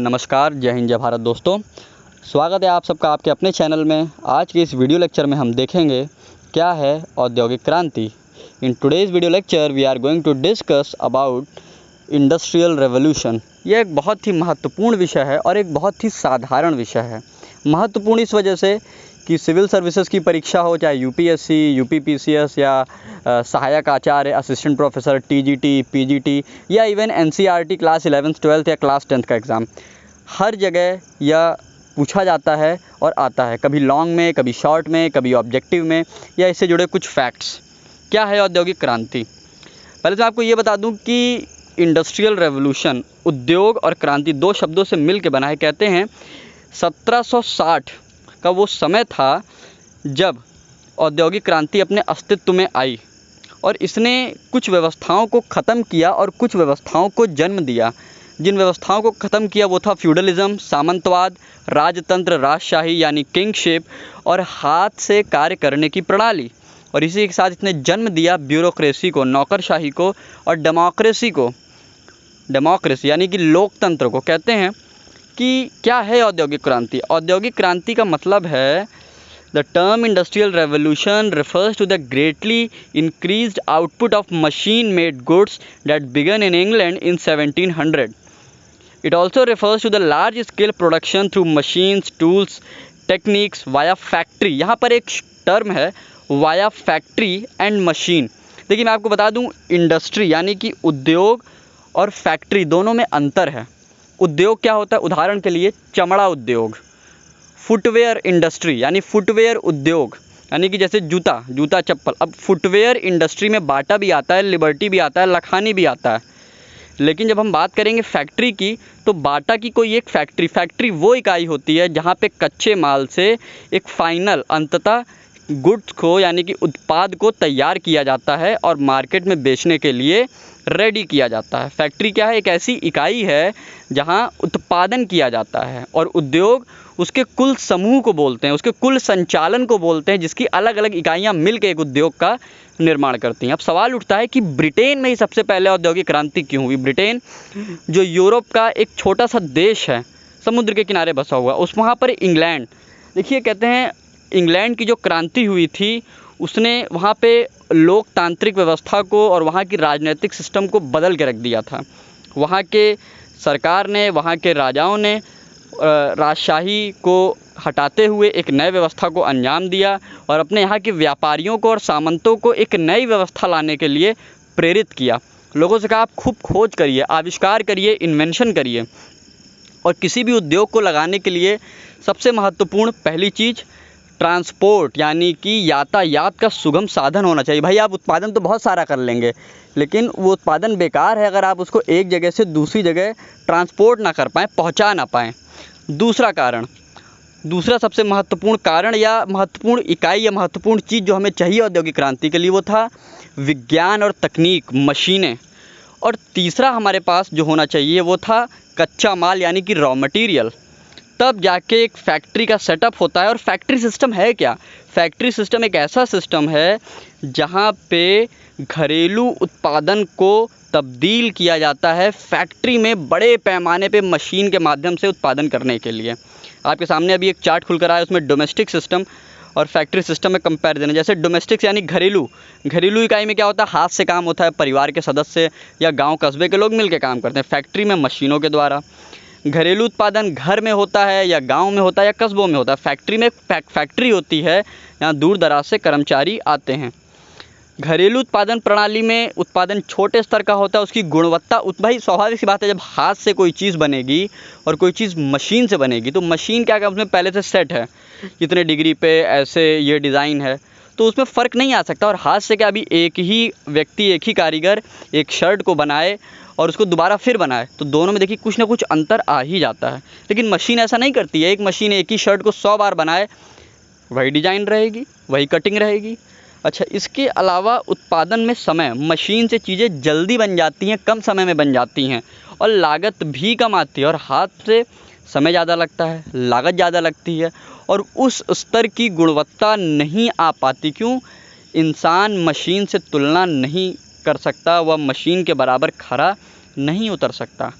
नमस्कार, जय हिंद, जय भारत दोस्तों। स्वागत है आप सबका आपके अपने चैनल में। आज के इस वीडियो लेक्चर में हम देखेंगे क्या है औद्योगिक क्रांति। In today's video lecture we are going to discuss about industrial revolution. यह एक बहुत ही महत्वपूर्ण विषय है और एक बहुत ही साधारण विषय है। महत्वपूर्ण इस वजह से कि सिविल सर्विसेज की परीक्षा हो, चाहे यूपीएससी, यूपीपीसीएस या सहायक आचार्य, असिस्टेंट प्रोफेसर, टीजीटी, पीजीटी या even NCERT class 11th 12th या क्लास 10th का एग्ज़ाम, हर जगह यह पूछा जाता है और आता है, कभी लॉन्ग में, कभी शॉर्ट में, कभी ऑब्जेक्टिव में, या इससे जुड़े कुछ फैक्ट्स। क्या है औद्योगिक क्रांति? पहले तो आपको ये बता दूं कि इंडस्ट्रियल रेवोल्यूशन, उद्योग और क्रांति दो शब्दों से मिल के बना है। कहते हैं 1760 का वो समय था जब औद्योगिक क्रांति अपने अस्तित्व में आई और इसने कुछ व्यवस्थाओं को ख़त्म किया और कुछ व्यवस्थाओं को जन्म दिया। जिन व्यवस्थाओं को ख़त्म किया वो था फ्यूडलिज़म, सामंतवाद, राजतंत्र, राजशाही यानी किंगशिप और हाथ से कार्य करने की प्रणाली। और इसी के साथ इसने जन्म दिया ब्यूरोक्रेसी को, नौकरशाही को और डेमोक्रेसी को। डेमोक्रेसी यानी कि लोकतंत्र को। कहते हैं कि क्या है औद्योगिक क्रांति? औद्योगिक क्रांति का मतलब है the term industrial revolution refers to the greatly increased output of machine-made goods that began in England in 1700. It also refers to the large-scale production through machines, tools, techniques via factory. यहाँ पर एक term है via factory and machine। लेकिन मैं आपको बता दूँ, industry यानी कि उद्योग और फैक्ट्री दोनों में अंतर है। उद्योग क्या होता है? उदाहरण के लिए चमड़ा उद्योग, फुटवेयर इंडस्ट्री यानी फुटवेयर उद्योग यानी कि जैसे जूता चप्पल। अब फुटवेयर इंडस्ट्री में बाटा भी आता है, लिबर्टी भी आता है, लखानी भी आता है। लेकिन जब हम बात करेंगे फैक्ट्री की, तो बाटा की कोई एक फैक्ट्री वो इकाई होती है जहाँ पे कच्चे माल से एक फाइनल अंततः गुड्स को यानी कि उत्पाद को तैयार किया जाता है और मार्केट में बेचने के लिए रेडी किया जाता है। फैक्ट्री क्या है? एक ऐसी इकाई है जहां उत्पादन किया जाता है। और उद्योग उसके कुल समूह को बोलते हैं, उसके कुल संचालन को बोलते हैं, जिसकी अलग अलग इकाइयां मिलकर एक उद्योग का निर्माण करती हैं। अब सवाल उठता है कि ब्रिटेन में ही सबसे पहले औद्योगिक क्रांति क्यों हुई? ब्रिटेन जो यूरोप का एक छोटा सा देश है, समुद्र के किनारे बसा हुआ, उस वहाँ पर इंग्लैंड, देखिए कहते हैं इंग्लैंड की जो क्रांति हुई थी उसने वहाँ पे लोकतांत्रिक व्यवस्था को और वहाँ की राजनीतिक सिस्टम को बदल के रख दिया था। वहाँ के सरकार ने, वहाँ के राजाओं ने राजशाही को हटाते हुए एक नए व्यवस्था को अंजाम दिया और अपने यहाँ के व्यापारियों को और सामंतों को एक नई व्यवस्था लाने के लिए प्रेरित किया। लोगों से कहा आप खूब खोज करिए, आविष्कार करिए, इन्वेंशन करिए। और किसी भी उद्योग को लगाने के लिए सबसे महत्वपूर्ण पहली चीज़ ट्रांसपोर्ट यानी कि यातायात का सुगम साधन होना चाहिए। भाई आप उत्पादन तो बहुत सारा कर लेंगे, लेकिन वो उत्पादन बेकार है अगर आप उसको एक जगह से दूसरी जगह ट्रांसपोर्ट ना कर पाएँ, पहुंचा ना पाएँ। दूसरा सबसे महत्वपूर्ण कारण या महत्वपूर्ण इकाई या महत्वपूर्ण चीज़ जो हमें चाहिए औद्योगिक क्रांति के लिए, वो था विज्ञान और तकनीक, मशीनें। और तीसरा हमारे पास जो होना चाहिए वो था कच्चा माल यानी कि रॉ मटीरियल। तब जाके एक फैक्ट्री का सेटअप होता है। और फैक्ट्री सिस्टम है क्या? फैक्ट्री सिस्टम एक ऐसा सिस्टम है जहाँ पे घरेलू उत्पादन को तब्दील किया जाता है फैक्ट्री में बड़े पैमाने पे मशीन के माध्यम से उत्पादन करने के लिए। आपके सामने अभी एक चार्ट खुलकर आया, उसमें डोमेस्टिक सिस्टम और फैक्ट्री सिस्टम में कंपैरिजन है। जैसे डोमेस्टिक्स यानी घरेलू इकाई में क्या होता है? हाथ से काम होता है, परिवार के सदस्य या गाँव कस्बे के लोग मिलकर काम करते हैं। फैक्ट्री में मशीनों के द्वारा। घरेलू उत्पादन घर में होता है या गांव में होता है या कस्बों में होता है। फैक्ट्री में फैक्ट्री होती है, यहाँ दूर दराज से कर्मचारी आते हैं। घरेलू उत्पादन प्रणाली में उत्पादन छोटे स्तर का होता है, उसकी गुणवत्ता भाई स्वाभाविक सी बात है, जब हाथ से कोई चीज़ बनेगी और कोई चीज़ मशीन से बनेगी तो मशीन क्या उसमें पहले से सेट है, इतने डिग्री पे ऐसे ये डिज़ाइन है, तो उसमें फ़र्क नहीं आ सकता। और हाथ से क्या अभी एक ही व्यक्ति, एक ही कारीगर एक शर्ट को बनाए और उसको दोबारा फिर बनाए तो दोनों में देखिए कुछ ना कुछ अंतर आ ही जाता है। लेकिन मशीन ऐसा नहीं करती है। एक मशीन एक ही शर्ट को 100 बार बनाए, वही डिज़ाइन रहेगी, वही कटिंग रहेगी। अच्छा, इसके अलावा उत्पादन में समय, मशीन से चीज़ें जल्दी बन जाती हैं, कम समय में बन जाती हैं और लागत भी कम आती है। और हाथ से समय ज़्यादा लगता है, लागत ज़्यादा लगती है और उस स्तर की गुणवत्ता नहीं आ पाती। क्यों? इंसान मशीन से तुलना नहीं कर सकता, वह मशीन के बराबर खरा नहीं उतर सकता।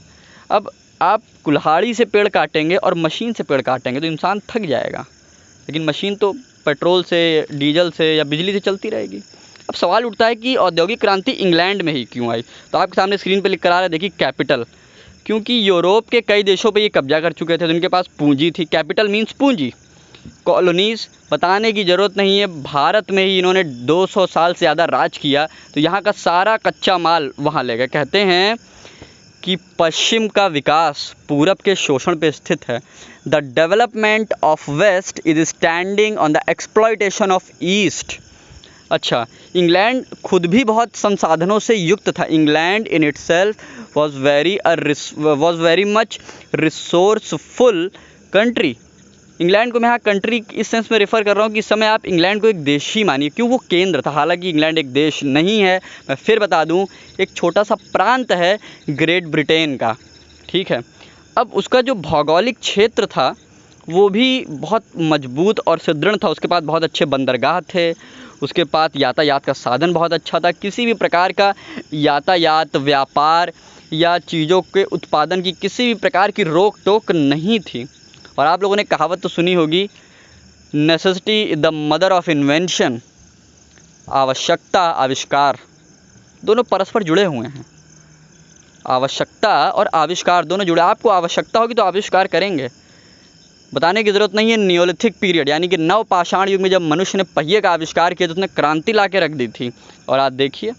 अब आप कुल्हाड़ी से पेड़ काटेंगे और मशीन से पेड़ काटेंगे तो इंसान थक जाएगा, लेकिन मशीन तो पेट्रोल से, डीजल से या बिजली से चलती रहेगी। अब सवाल उठता है कि औद्योगिक क्रांति इंग्लैंड में ही क्यों आई। तो आपके सामने स्क्रीन पर लिख कर आ रहा है, देखिए कैपिटल। क्योंकि यूरोप के कई देशों पे ये कब्जा कर चुके थे तो इनके पास पूंजी थी। कैपिटल मीन्स पूंजी। कॉलोनीज़ बताने की ज़रूरत नहीं है, भारत में ही इन्होंने 200 साल से ज़्यादा राज किया, तो यहाँ का सारा कच्चा माल वहाँ ले गए। कहते हैं कि पश्चिम का विकास पूरब के शोषण पे स्थित है। The development of west is standing on the exploitation of east. अच्छा, इंग्लैंड खुद भी बहुत संसाधनों से युक्त था। England in itself was very much resourceful country. England को मैं यहाँ कंट्री इस सेंस में रेफ़र कर रहा हूँ कि इस समय आप इंग्लैंड को एक देश ही मानिए, क्यों, वो केंद्र था। हालांकि इंग्लैंड एक देश नहीं है, मैं फिर बता दूँ, एक छोटा सा प्रांत है ग्रेट ब्रिटेन का। ठीक है, अब उसका जो भौगोलिक क्षेत्र था वो भी बहुत मजबूत और सुदृढ़ था। उसके पास बहुत अच्छे बंदरगाह थे, उसके पास यातायात का साधन बहुत अच्छा था। किसी भी प्रकार का यातायात, व्यापार या चीज़ों के उत्पादन की किसी भी प्रकार की रोक टोक नहीं थी। और आप लोगों ने कहावत तो सुनी होगी, necessity is the mother of invention. आवश्यकता, आविष्कार दोनों परस्पर जुड़े हुए हैं। आवश्यकता और आविष्कार दोनों जुड़े। आपको आवश्यकता होगी तो आविष्कार करेंगे। बताने की ज़रूरत नहीं है, नियोलिथिक पीरियड यानी कि नवपाषाण युग में जब मनुष्य ने पहिए का आविष्कार किया तो उसने क्रांति ला के रख दी थी। और आज देखिए,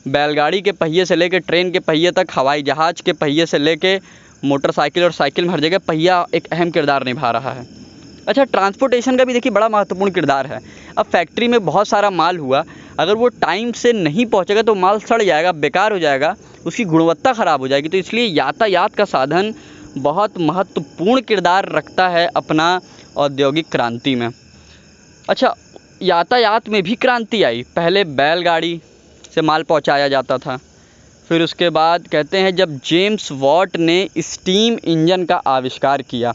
बैलगाड़ी के पहिए से लेकर ट्रेन के पहिए तक, हवाई जहाज़ के पहिए से लेकर मोटरसाइकिल और साइकिल में हर जगह पहिया एक अहम किरदार निभा रहा है। अच्छा, ट्रांसपोर्टेशन का भी देखिए बड़ा महत्वपूर्ण किरदार है। अब फैक्ट्री में बहुत सारा माल हुआ, अगर वो टाइम से नहीं पहुंचेगा तो माल सड़ जाएगा, बेकार हो जाएगा, उसकी गुणवत्ता ख़राब हो जाएगी। तो इसलिए यातायात का साधन बहुत महत्वपूर्ण किरदार रखता है अपना औद्योगिक क्रांति में। अच्छा, यातायात में भी क्रांति आई। पहले बैलगाड़ी से माल पहुंचाया जाता था, फिर उसके बाद कहते हैं जब जेम्स वॉट ने स्टीम इंजन का आविष्कार किया,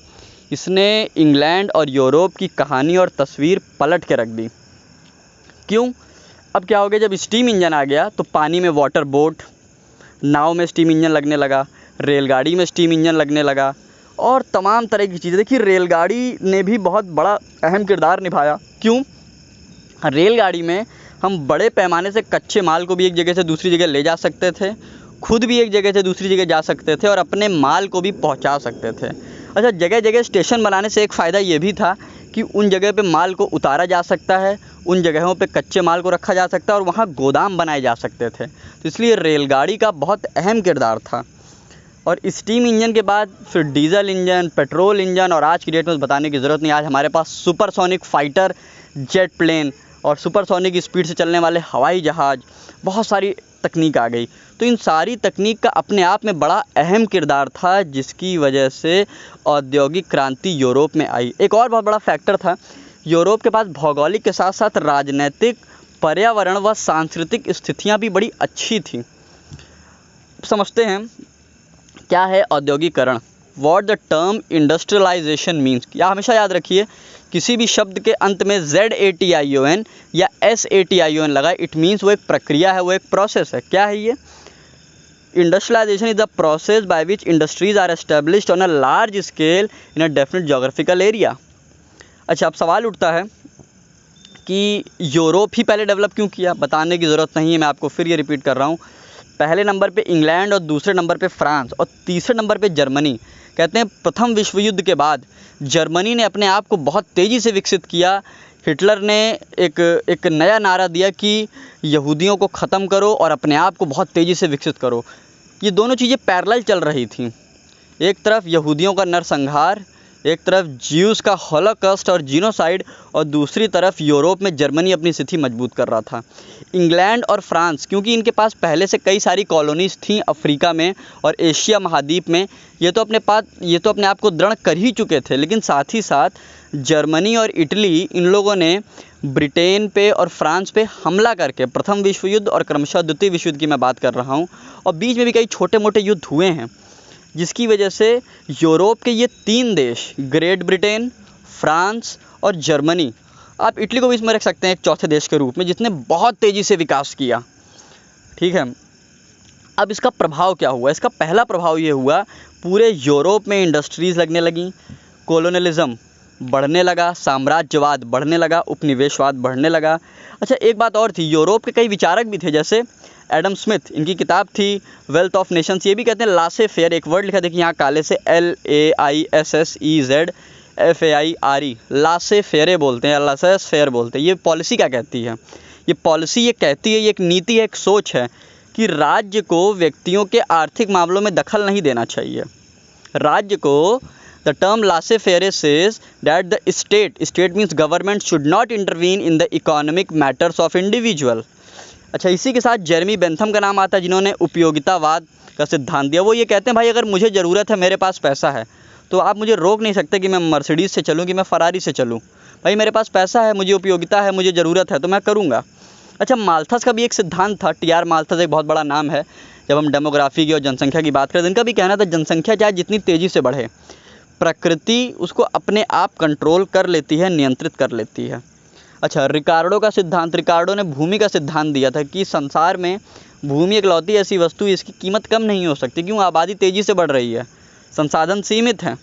इसने इंग्लैंड और यूरोप की कहानी और तस्वीर पलट के रख दी। क्यों? अब क्या हो गया, जब स्टीम इंजन आ गया तो पानी में वाटर बोट, नाव में स्टीम इंजन लगने लगा, रेलगाड़ी में स्टीम इंजन लगने लगा और तमाम तरह की चीज़ें। देखिए, रेलगाड़ी ने भी बहुत बड़ा अहम किरदार निभाया। क्यों? रेलगाड़ी में हम बड़े पैमाने से कच्चे माल को भी एक जगह से दूसरी जगह ले जा सकते थे, खुद भी एक जगह से दूसरी जगह जा सकते थे और अपने माल को भी पहुंचा सकते थे। अच्छा, जगह जगह स्टेशन बनाने से एक फ़ायदा ये भी था कि उन जगह पे माल को उतारा जा सकता है, उन जगहों पे कच्चे माल को रखा जा सकता है और वहाँ गोदाम बनाए जा सकते थे। तो इसलिए रेलगाड़ी का बहुत अहम किरदार था। और स्टीम इंजन के बाद फिर डीजल इंजन, पेट्रोल इंजन और आज की डेट में बताने की ज़रूरत नहीं, आज हमारे पास सुपरसोनिक फाइटर जेट प्लेन और सुपरसोनिक स्पीड से चलने वाले हवाई जहाज़, बहुत सारी तकनीक आ गई। तो इन सारी तकनीक का अपने आप में बड़ा अहम किरदार था जिसकी वजह से औद्योगिक क्रांति यूरोप में आई। एक और बहुत बड़ा फैक्टर था, यूरोप के पास भौगोलिक के साथ साथ राजनीतिक, पर्यावरण व सांस्कृतिक स्थितियां भी बड़ी अच्छी थीं। समझते हैं क्या है औद्योगिकरण। What the term industrialization means. या हमेशा याद रखिए, किसी भी शब्द के अंत में ZATION या SATION लगा, इट मीन्स वो एक प्रक्रिया है, वो एक प्रोसेस है। क्या है ये? Industrialization is the process by which industries are established on a large scale in a definite geographical area. अच्छा, अब सवाल उठता है कि यूरोप ही पहले डेवलप क्यों किया। बताने की ज़रूरत नहीं है, मैं आपको फिर ये रिपीट कर रहा हूँ। पहले नंबर पे इंग्लैंड और दूसरे नंबर पे फ्रांस और तीसरे नंबर पे जर्मनी। कहते हैं प्रथम विश्व युद्ध के बाद जर्मनी ने अपने आप को बहुत तेज़ी से विकसित किया। हिटलर ने एक नया नारा दिया कि यहूदियों को ख़त्म करो और अपने आप को बहुत तेज़ी से विकसित करो। ये दोनों चीज़ें पैरेलल चल रही थीं। एक तरफ यहूदियों का नरसंहार, एक तरफ ज्यूस का हॉलोकॉस्ट और जीनोसाइड, और दूसरी तरफ यूरोप में जर्मनी अपनी स्थिति मजबूत कर रहा था। इंग्लैंड और फ्रांस, क्योंकि इनके पास पहले से कई सारी कॉलोनीज़ थीं अफ्रीका में और एशिया महाद्वीप में, ये तो अपने आप को दृढ़ कर ही चुके थे। लेकिन साथ ही साथ जर्मनी और इटली, इन लोगों ने ब्रिटेन पे और फ्रांस पे हमला करके, प्रथम विश्व युद्ध और क्रमशः द्वितीय विश्व युद्ध की मैं बात कर रहा हूँ, और बीच में भी कई छोटे मोटे युद्ध हुए हैं, जिसकी वजह से यूरोप के ये तीन देश, ग्रेट ब्रिटेन, फ्रांस और जर्मनी, आप इटली को भी इसमें रख सकते हैं एक चौथे देश के रूप में, जिसने बहुत तेज़ी से विकास किया। ठीक है, अब इसका प्रभाव क्या हुआ? इसका पहला प्रभाव ये हुआ, पूरे यूरोप में इंडस्ट्रीज़ लगने लगीं, कॉलोनियलिज्म बढ़ने लगा, साम्राज्यवाद बढ़ने लगा, उपनिवेशवाद बढ़ने लगा। अच्छा, एक बात और थी, यूरोप के कई विचारक भी थे, जैसे एडम स्मिथ, इनकी किताब थी वेल्थ ऑफ नेशंस। ये भी कहते हैं लासे फेयर, एक वर्ड लिखा देखिए यहाँ काले से, LAISSEZFAIRE, लासे फेरे बोलते हैं, लासेस फेयर बोलते हैं। ये पॉलिसी क्या कहती है? ये पॉलिसी ये कहती है, ये एक नीति है, एक सोच है कि राज्य को व्यक्तियों के आर्थिक मामलों में दखल नहीं देना चाहिए। राज्य को, द टर्म लासे फेरे says that the state means government should not intervene in the economic matters of individual. अच्छा, इसी के साथ जेरेमी बेंथम का नाम आता है, जिन्होंने उपयोगितावाद का सिद्धांत दिया। वो ये कहते हैं भाई अगर मुझे ज़रूरत है, मेरे पास पैसा है, तो आप मुझे रोक नहीं सकते कि मैं मर्सिडीज़ से चलूँ कि मैं फरारी से चलूँ। भाई मेरे पास पैसा है, मुझे उपयोगिता है, मुझे ज़रूरत है, तो मैं करूँगा। अच्छा, माल्थस का भी एक सिद्धांत था, TR माल्थस एक बहुत बड़ा नाम है जब हम डेमोग्राफी की और जनसंख्या की बात करें। इनका भी कहना था जनसंख्या चाहे जितनी तेज़ी से बढ़े, प्रकृति उसको अपने आप कंट्रोल कर लेती है, नियंत्रित कर लेती है। अच्छा, रिकार्डो का सिद्धांत, रिकार्डो ने भूमि का सिद्धांत दिया था कि संसार में भूमि एक लौती ऐसी वस्तु है, इसकी कीमत कम नहीं हो सकती। क्यों? आबादी तेज़ी से बढ़ रही है, संसाधन सीमित हैं।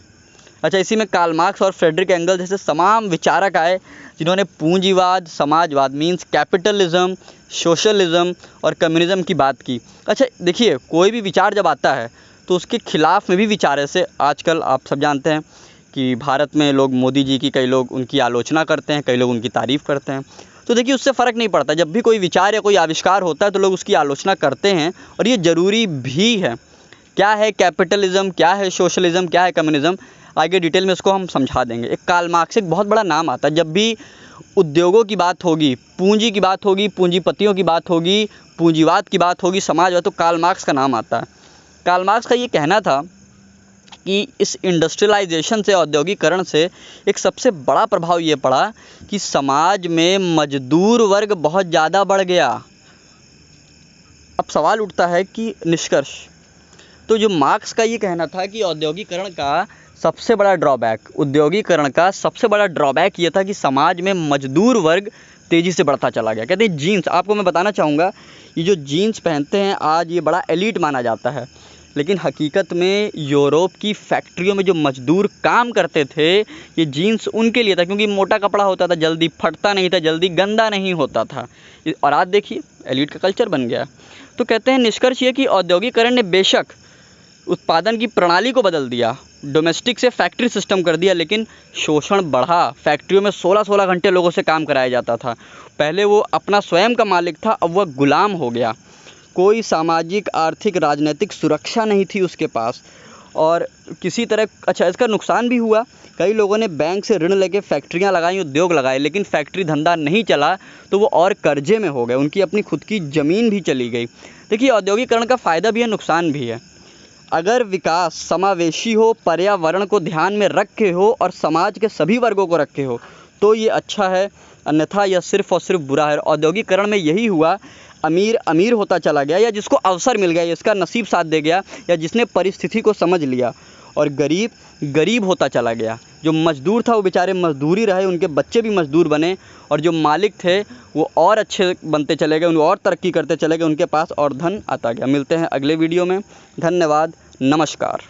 अच्छा, इसी में कार्ल मार्क्स और फ्रेडरिक एंगल जैसे तमाम विचारक आए, जिन्होंने पूंजीवाद, समाजवाद मीन्स कैपिटलिज्म, सोशलिज्म और कम्युनिज्म की बात की। अच्छा देखिए, कोई भी विचार जब आता है तो उसके खिलाफ में भी विचार, ऐसे आजकल आप सब जानते हैं कि भारत में लोग मोदी जी की, कई लोग उनकी आलोचना करते हैं, कई लोग उनकी तारीफ़ करते हैं। तो देखिए, उससे फ़र्क नहीं पड़ता, जब भी कोई विचार या कोई आविष्कार होता है तो लोग उसकी आलोचना करते हैं, और ये ज़रूरी भी है। क्या है कैपिटलिज्म, क्या है सोशलिज्म, क्या है कम्युनिज्म, आगे डिटेल में इसको हम समझा देंगे। एक कार्ल मार्क्स एक बहुत बड़ा नाम आता है, जब भी उद्योगों की बात होगी, पूंजी की बात होगी, पूंजीपतियों की बात होगी, पूंजीवाद की बात होगी, समाजवाद, तो कार्ल मार्क्स का नाम आता है। कार्ल मार्क्स का ये कहना था कि इस इंडस्ट्रियलाइजेशन से, औद्योगिकरण से एक सबसे बड़ा प्रभाव ये पड़ा कि समाज में मजदूर वर्ग बहुत ज़्यादा बढ़ गया। अब सवाल उठता है कि निष्कर्ष, तो जो मार्क्स का ये कहना था कि औद्योगिकरण का सबसे बड़ा ड्रॉबैक, उद्योगीकरण का सबसे बड़ा ड्रॉबैक ये था कि समाज में मजदूर वर्ग तेज़ी से बढ़ता चला गया। कहते हैं जीन्स, आपको मैं बताना चाहूँगा, ये जो जीन्स पहनते हैं आज, ये बड़ा एलीट माना जाता है, लेकिन हकीकत में यूरोप की फैक्ट्रियों में जो मजदूर काम करते थे, ये जीन्स उनके लिए था, क्योंकि मोटा कपड़ा होता था, जल्दी फटता नहीं था, जल्दी गंदा नहीं होता था, और आज देखिए एलीट का कल्चर बन गया। तो कहते हैं निष्कर्ष ये कि औद्योगिकरण ने बेशक उत्पादन की प्रणाली को बदल दिया, डोमेस्टिक से फैक्ट्री सिस्टम कर दिया, लेकिन शोषण बढ़ा। फैक्ट्रियों में 16-16 घंटे लोगों से काम कराया जाता था। पहले वो अपना स्वयं का मालिक था, अब वह गुलाम हो गया। कोई सामाजिक, आर्थिक, राजनीतिक सुरक्षा नहीं थी उसके पास, और किसी तरह, अच्छा इसका नुकसान भी हुआ। कई लोगों ने बैंक से ऋण लेके फैक्ट्रियां लगाई, उद्योग लगाए, लेकिन फैक्ट्री धंधा नहीं चला तो वो और कर्जे में हो गए, उनकी अपनी खुद की ज़मीन भी चली गई। देखिए, औद्योगिकरण का फ़ायदा भी है, नुकसान भी है। अगर विकास समावेशी हो, पर्यावरण को ध्यान में रखे हो और समाज के सभी वर्गों को रखे हो, तो ये अच्छा है, अन्यथा यह सिर्फ़ और सिर्फ बुरा है। औद्योगिकरण में यही हुआ, अमीर अमीर होता चला गया, या जिसको अवसर मिल गया, इसका नसीब साथ दे गया, या जिसने परिस्थिति को समझ लिया, और गरीब गरीब होता चला गया। जो मज़दूर था वो बेचारे मज़दूर ही रहे, उनके बच्चे भी मज़दूर बने, और जो मालिक थे वो और अच्छे बनते चले गए, उन और तरक्की करते चले गए, उनके पास और धन आता गया। मिलते हैं अगले वीडियो में, धन्यवाद, नमस्कार।